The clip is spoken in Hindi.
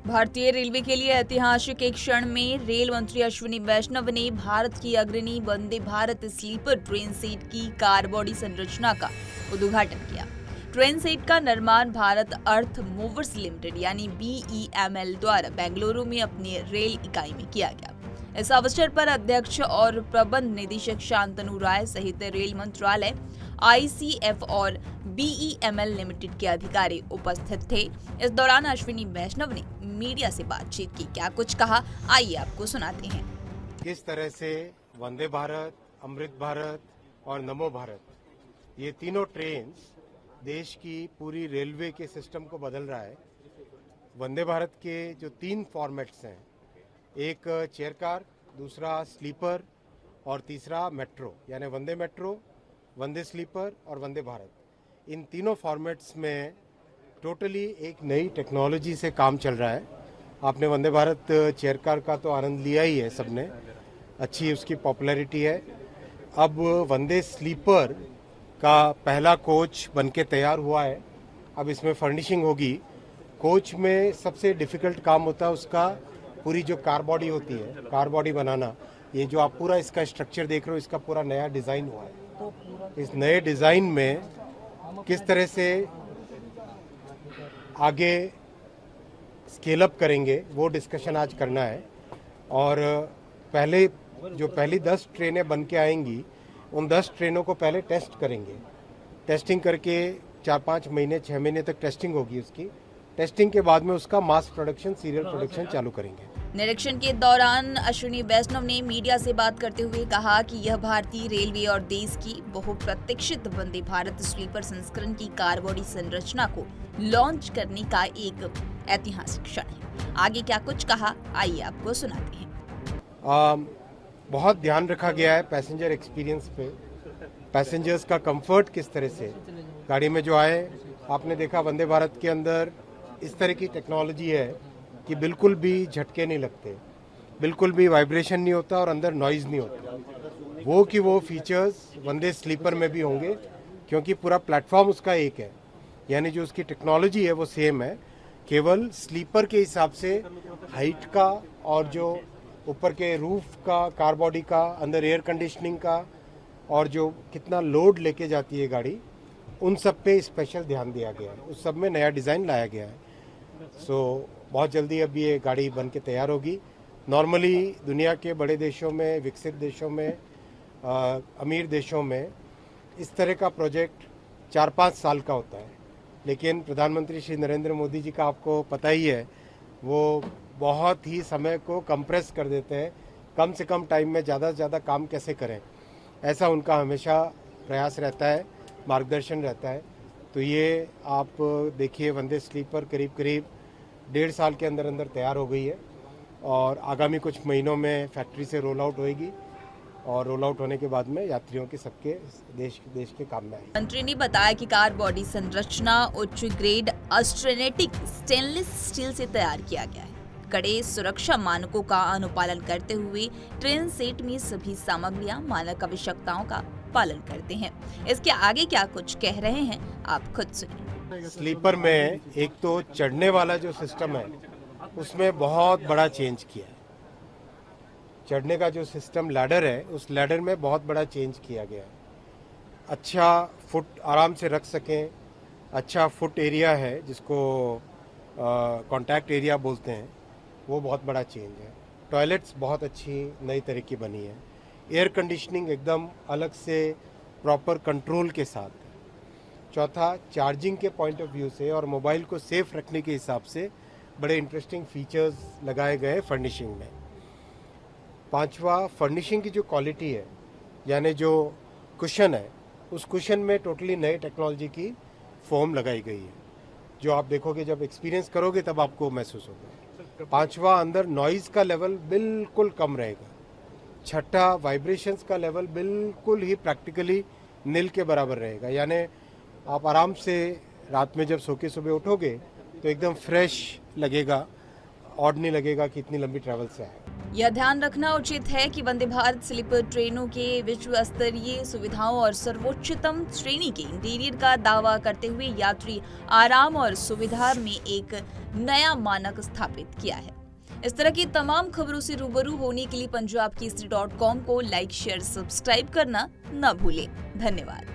भारतीय रेलवे के लिए ऐतिहासिक एक क्षण में रेल मंत्री अश्विनी वैष्णव ने भारत की अग्रणी Vande Bharat sleeper train set की कार बॉडी संरचना का उद्घाटन किया। ट्रेन सेट का निर्माण भारत अर्थ मूवर्स लिमिटेड यानी BEML द्वारा बेंगलुरु में अपनी रेल इकाई में किया गया। इस अवसर पर अध्यक्ष और प्रबंध निदेशक शांतनु राय सहित रेल मंत्रालय, ICF और BEML लिमिटेड के अधिकारी उपस्थित थे। इस दौरान अश्विनी वैष्णव ने मीडिया से बातचीत की। क्या कुछ कहा, आइए आपको सुनाते हैं। किस तरह से वंदे भारत, अमृत भारत और नमो भारत, ये तीनों ट्रेन देश की पूरी रेलवे के सिस्टम को बदल रहा है। वंदे भारत के जो 3 फॉर्मेट्स हैं, एक चेयर कार, दूसरा स्लीपर और तीसरा मेट्रो, यानी वंदे मेट्रो, वंदे स्लीपर और वंदे भारत। इन तीनों फॉर्मेट्स में टोटली एक नई टेक्नोलॉजी से काम चल रहा है। आपने वंदे भारत चेयर कार का तो आनंद लिया ही है सबने, अच्छी उसकी पॉपुलैरिटी है। अब वंदे स्लीपर का पहला कोच बनके तैयार हुआ है। अब इसमें फर्निशिंग होगी। कोच में सबसे डिफ़िकल्ट काम होता है उसका पूरी जो कार बॉडी होती है, कार बॉडी बनाना। ये जो आप पूरा इसका स्ट्रक्चर देख रहे हो, इसका पूरा नया डिज़ाइन हुआ है। इस नए डिज़ाइन में किस तरह से आगे स्केल अप करेंगे वो डिस्कशन आज करना है। और पहली 10 ट्रेनें बन के आएंगी, उन 10 ट्रेनों को पहले टेस्ट करेंगे। टेस्टिंग करके 4-5 महीने 6 महीने तक टेस्टिंग होगी उसकी। टेस्टिंग के बाद में उसका मास प्रोडक्शन, सीरियल प्रोडक्शन चालू करेंगे। निरीक्षण के दौरान अश्विनी वैष्णव ने मीडिया से बात करते हुए कहा कि यह भारतीय रेलवे और देश की बहुप्रतीक्षित वंदे भारत स्लीपर संस्करण की कार बॉडी संरचना को लॉन्च करने का एक ऐतिहासिक क्षण है। आगे क्या कुछ कहा, आइए आपको सुनाते हैं। बहुत ध्यान रखा गया है पैसेंजर एक्सपीरियंस पे, पैसेंजर्स का कंफर्ट किस तरह से गाड़ी में जो आए। आपने देखा वंदे भारत के अंदर इस तरह की टेक्नोलॉजी है कि बिल्कुल भी झटके नहीं लगते, बिल्कुल भी वाइब्रेशन नहीं होता और अंदर नॉइज़ नहीं होता। वो फीचर्स वंदे स्लीपर में भी होंगे, क्योंकि पूरा प्लेटफॉर्म उसका एक है, यानी जो उसकी टेक्नोलॉजी है वो सेम है। केवल स्लीपर के हिसाब से हाइट का और जो ऊपर के रूफ का, कार बॉडी का, अंदर एयर कंडीशनिंग का और जो कितना लोड लेके जाती है गाड़ी, उन सब पे स्पेशल ध्यान दिया गया है। उस सब में नया डिज़ाइन लाया गया है। बहुत जल्दी अब ये गाड़ी बन के तैयार होगी। नॉर्मली दुनिया के बड़े देशों में, विकसित देशों में, अमीर देशों में इस तरह का प्रोजेक्ट 4-5 साल का होता है, लेकिन प्रधानमंत्री श्री नरेंद्र मोदी जी का आपको पता ही है, वो बहुत ही समय को कंप्रेस कर देते हैं। कम से कम टाइम में ज़्यादा से ज़्यादा काम कैसे करें, ऐसा उनका हमेशा प्रयास रहता है, मार्गदर्शन रहता है। तो ये आप देखिए, वंदे स्लीपर करीब 1.5 साल के अंदर तैयार हो गई है और आगामी कुछ महीनों में फैक्ट्री से रोल आउट होएगी और रोल आउट होने के बाद में यात्रियों के सबके देश के काम में आएगी। मंत्री ने बताया कि कार बॉडी संरचना उच्च ग्रेड ऑस्ट्रेनेटिक स्टेनलेस स्टील से तैयार किया गया है। कड़े सुरक्षा मानकों का अनुपालन करते हुए ट्रेन सेट में सभी सामग्रियां मानक आवश्यकताओं का पालन करते हैं। इसके आगे क्या कुछ कह रहे हैं, आप खुद सुनिए। स्लीपर में एक तो चढ़ने वाला जो सिस्टम है उसमें बहुत बड़ा चेंज किया है। चढ़ने का जो सिस्टम लैडर है, उस लैडर में बहुत बड़ा चेंज किया गया है। अच्छा फुट आराम से रख सकें, अच्छा फुट एरिया है जिसको कॉन्टैक्ट एरिया बोलते हैं, वो बहुत बड़ा चेंज है। टॉयलेट्स बहुत अच्छी नई तरह की बनी है। एयर कंडीशनिंग एकदम अलग से प्रॉपर कंट्रोल के साथ। चौथा, चार्जिंग के पॉइंट ऑफ व्यू से और मोबाइल को सेफ रखने के हिसाब से बड़े इंटरेस्टिंग फीचर्स लगाए गए फर्निशिंग में। पांचवा, फर्निशिंग की जो क्वालिटी है, यानी जो कुशन है, उस कुशन में टोटली नई टेक्नोलॉजी की फोम लगाई गई है, जो आप देखोगे, जब एक्सपीरियंस करोगे तब आपको महसूस होगा। पांचवा, अंदर नॉइज़ का लेवल बिल्कुल कम रहेगा। छठा, वाइब्रेशंस का लेवल बिल्कुल ही प्रैक्टिकली नील के बराबर रहेगा, यानी आप आराम से रात में जब सो के सुबह उठोगे तो एकदम फ्रेश लगेगा, ऑड नहीं लगेगा कि इतनी लंबी ट्रैवल से आए। यह ध्यान रखना उचित है कि वंदे भारत स्लीपर ट्रेनों के विश्व स्तरीय सुविधाओं और सर्वोच्चतम श्रेणी के इंटीरियर का दावा करते हुए यात्री आराम और सुविधा में एक नया मानक स्थापित किया है। इस तरह की तमाम खबरों से रूबरू होने के लिए पंजाब केसरी.com को लाइक, शेयर, सब्सक्राइब करना न भूलें। धन्यवाद।